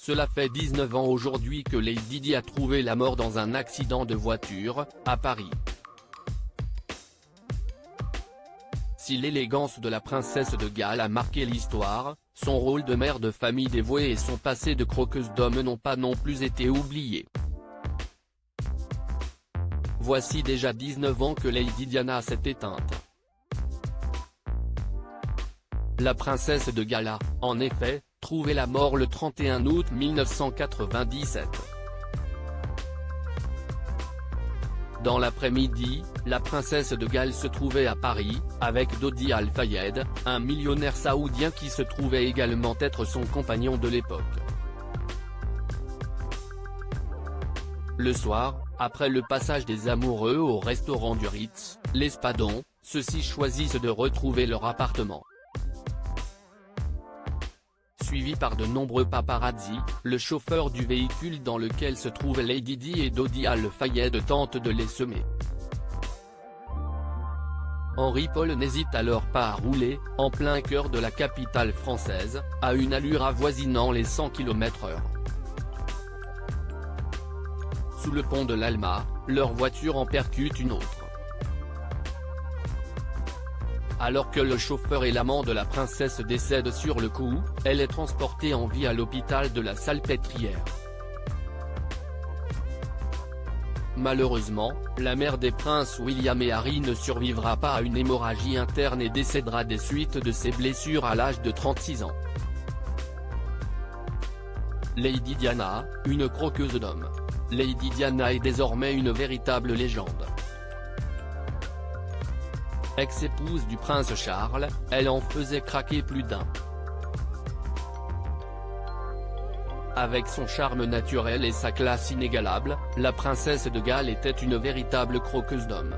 Cela fait 19 ans aujourd'hui que Lady Di a trouvé la mort dans un accident de voiture, à Paris. Si l'élégance de la princesse de Galles a marqué l'histoire, son rôle de mère de famille dévouée et son passé de croqueuse d'hommes n'ont pas non plus été oubliés. Voici déjà 19 ans que Lady Diana s'est éteinte. La princesse de Galles a, en effet, trouvé la mort le 31 août 1997. Dans l'après-midi, la princesse de Galles se trouvait à Paris, avec Dodi Al Fayed, un millionnaire saoudien qui se trouvait également être son compagnon de l'époque. Le soir, après le passage des amoureux au restaurant du Ritz, l'Espadon, ceux-ci choisissent de retrouver leur appartement. Suivi par de nombreux paparazzi, le chauffeur du véhicule dans lequel se trouvent Lady Di et Dodi Al Fayed tente de les semer. Henri Paul n'hésite alors pas à rouler, en plein cœur de la capitale française, à une allure avoisinant les 100 km/h. Sous le pont de l'Alma, leur voiture en percute une autre. Alors que le chauffeur et l'amant de la princesse décèdent sur le coup, elle est transportée en vie à l'hôpital de la Salpêtrière. Malheureusement, la mère des princes William et Harry ne survivra pas à une hémorragie interne et décédera des suites de ses blessures à l'âge de 36 ans. Lady Diana, une croqueuse d'hommes. Lady Diana est désormais une véritable légende. Ex-épouse du prince Charles, elle en faisait craquer plus d'un. Avec son charme naturel et sa classe inégalable, la princesse de Galles était une véritable croqueuse d'hommes.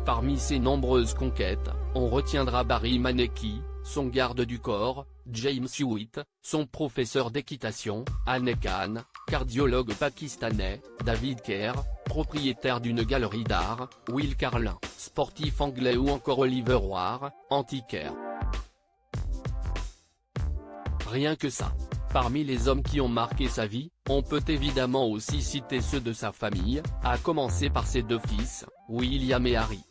Parmi ses nombreuses conquêtes, on retiendra Barry Maneki, son garde du corps, James Hewitt, son professeur d'équitation, Anne Khan, cardiologue pakistanais, David Kerr, propriétaire d'une galerie d'art, Will Carlin, sportif anglais ou encore Oliver Roy, antiquaire. Rien que ça. Parmi les hommes qui ont marqué sa vie, on peut évidemment aussi citer ceux de sa famille, à commencer par ses deux fils, William et Harry.